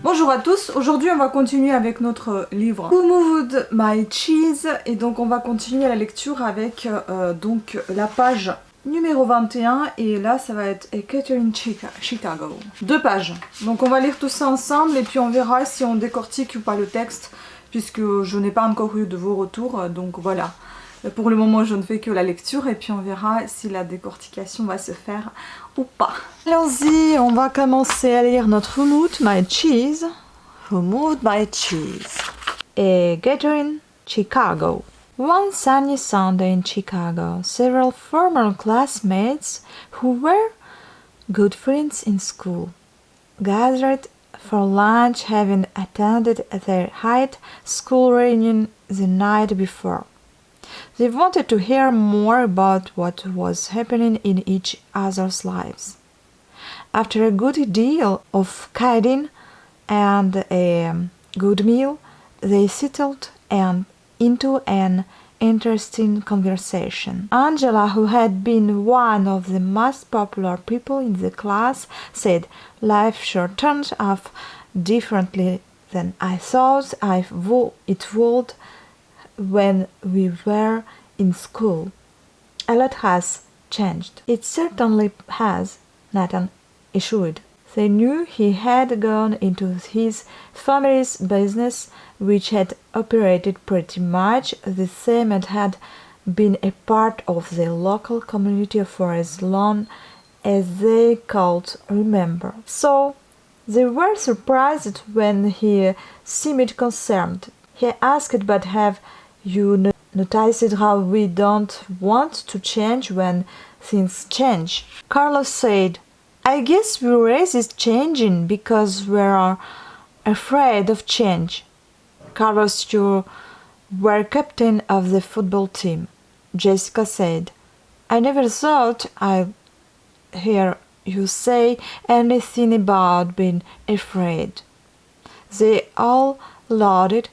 Bonjour à tous, aujourd'hui on va continuer avec notre livre Who Moved My Cheese et donc on va continuer la lecture avec donc la page numéro 21 et là ça va être A Catherine Chicago. 2 pages, donc on va lire tout ça ensemble et puis on verra si on décortique ou pas le texte puisque je n'ai pas encore eu de vos retours, donc voilà. Pour le moment je ne fais que la lecture et puis on verra si la décortication va se faire ou pas. Allons-y, on va commencer à lire notre Who Moved My Cheese. Who Moved My Cheese. A gathering, Chicago. One sunny Sunday in Chicago, several former classmates who were good friends in school gathered for lunch, having attended their high school reunion the night before. They wanted to hear more about what was happening in each other's lives. After a good deal of kidding and a good meal, they settled into an interesting conversation. Angela, who had been one of the most popular people in the class, said, "Life sure turned out differently than I thought it would when we were in school. A lot has changed." "It certainly has," Nathan assured. They knew he had gone into his family's business, which had operated pretty much the same and had been a part of the local community for as long as they could remember. So they were surprised when he seemed concerned. He asked, "But have you noticed how we don't want to change when things change?" Carlos said, "I guess we resist changing because we're afraid of change." "Carlos, you were captain of the football team," Jessica said. "I never thought I'd hear you say anything about being afraid." They all laughed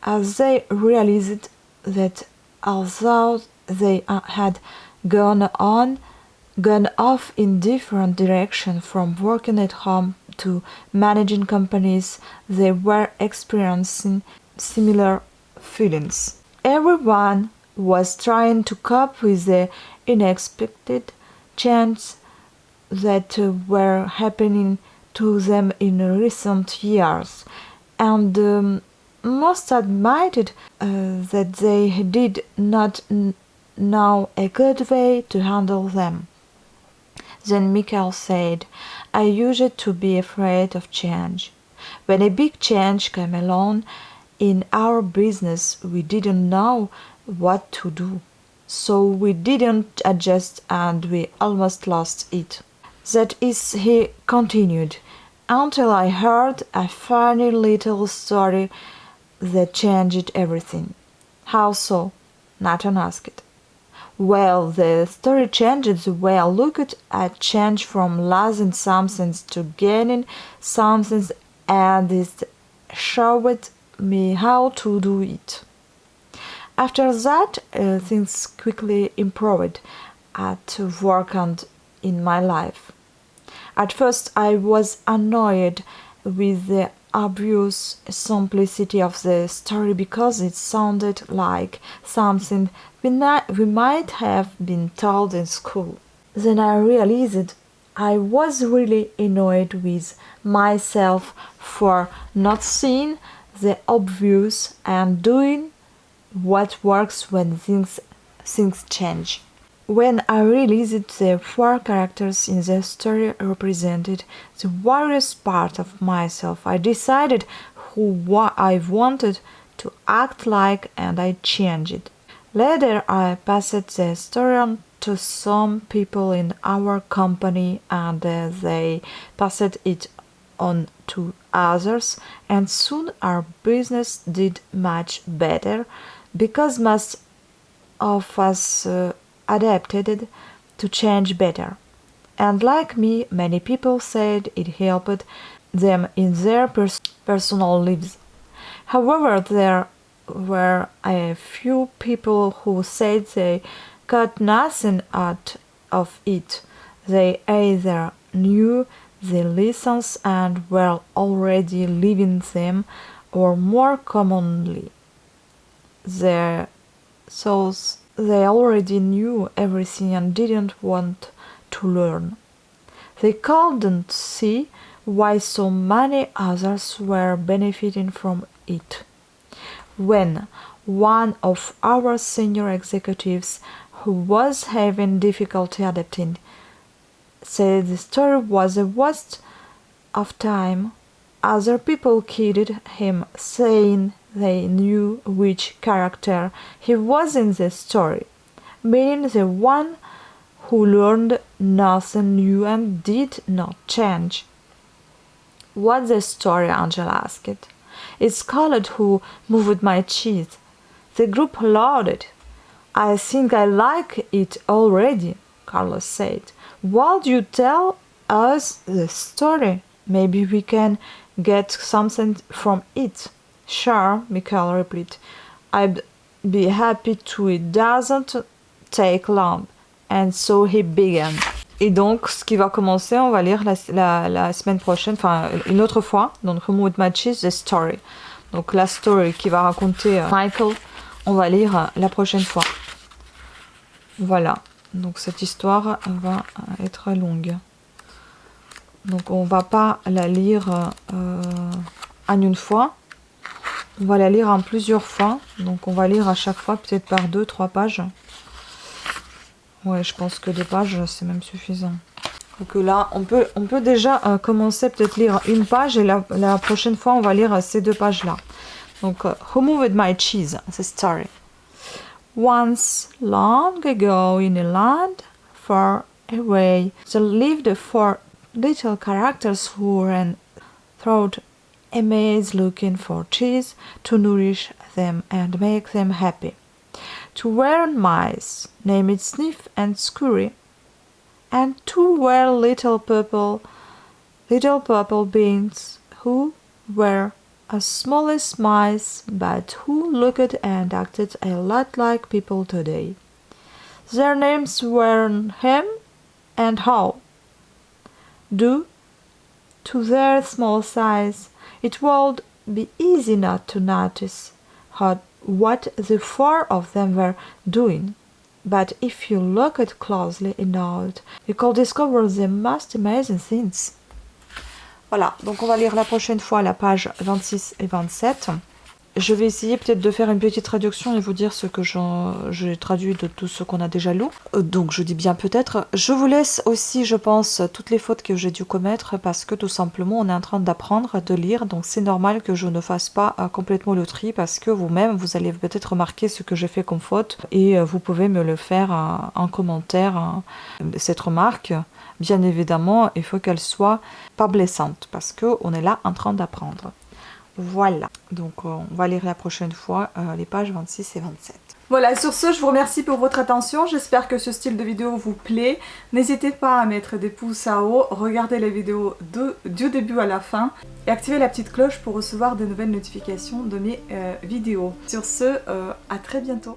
as they realized that although they had gone off in different directions, from working at home to managing companies, they were experiencing similar feelings. Everyone was trying to cope with the unexpected changes that were happening to them in recent years, and most admitted that they did not know a good way to handle them. Then Michael said, "I used to be afraid of change. When a big change came along in our business, we didn't know what to do. So we didn't adjust and we almost lost it." "That is," he continued, "until I heard a funny little story that changed everything." "How so?" Nathan asked. "Well, the story changed the way I looked at change, from losing something to gaining something, and it showed me how to do it." After that, things quickly improved at work and in my life. At first, I was annoyed with the obvious simplicity of the story because it sounded like something we might have been told in school. Then I realized I was really annoyed with myself for not seeing the obvious and doing what works when things change. When I realized the 4 characters in the story represented the various parts of myself, I decided who I wanted to act like and I changed. Later, I passed the story on to some people in our company and they passed it on to others, and soon our business did much better because most of us adapted to change better. And like me, many people said it helped them in their personal lives. However, there were a few people who said they got nothing out of it. They either knew the lessons and were already living them, or more commonly, their souls. They already knew everything and didn't want to learn. They couldn't see why so many others were benefiting from it. When one of our senior executives, who was having difficulty adapting, said the story was a waste of time, other people kidded him, saying they knew which character he was in the story, meaning the one who learned nothing new and did not change. What's the story? Angela asked. It's called Who Moved My Cheese. The group lauded. I think I like it already, Carlos said. Would you tell us the story? Maybe we can get something from it. Sure, Michael replied. I'd be happy to. It doesn't take long. And so he began. Et donc, ce qui va commencer, on va lire la semaine prochaine, enfin une autre fois, donc Who Moved My Cheese, The Story. Donc la story qui va raconter Michael, on va lire la prochaine fois. Voilà, donc cette histoire va être longue. Donc on va pas la lire en une fois, on va la lire en plusieurs fois. Donc on va lire à chaque fois peut-être par 2-3 pages. Ouais, je pense que 2 pages c'est même suffisant. Donc là on peut déjà commencer peut-être lire une page et la prochaine fois on va lire ces 2 pages là. Donc Who Moved My Cheese, the story. Once, long ago, in a land far away, there lived 4 little characters who ran through a maze looking for cheese to nourish them and make them happy. 2 were mice, named Sniff and Scurry, and 2 were little purple beings who were as small as mice, but who looked and acted a lot like people today. Their names were Hem and Haw. Due to their small size, it would be easy not to notice what the 4 of them were doing. But if you looked closely enough, you could discover the most amazing things. Voilà, donc on va lire la prochaine fois la page 26 et 27. Je vais essayer peut-être de faire une petite traduction et vous dire ce que j'ai traduit de tout ce qu'on a déjà lu. Donc je dis bien peut-être. Je vous laisse aussi, je pense, toutes les fautes que j'ai dû commettre parce que tout simplement on est en train d'apprendre, de lire. Donc c'est normal que je ne fasse pas complètement le tri parce que vous-même, vous allez peut-être remarquer ce que j'ai fait comme faute et vous pouvez me le faire en commentaire, cette remarque. Bien évidemment, il faut qu'elle soit pas blessante parce qu'on est là en train d'apprendre. Voilà, donc on va lire la prochaine fois les pages 26 et 27. Voilà, sur ce, je vous remercie pour votre attention. J'espère que ce style de vidéo vous plaît. N'hésitez pas à mettre des pouces à haut, regardez les vidéos du début à la fin et activez la petite cloche pour recevoir de nouvelles notifications de mes vidéos. Sur ce, à très bientôt.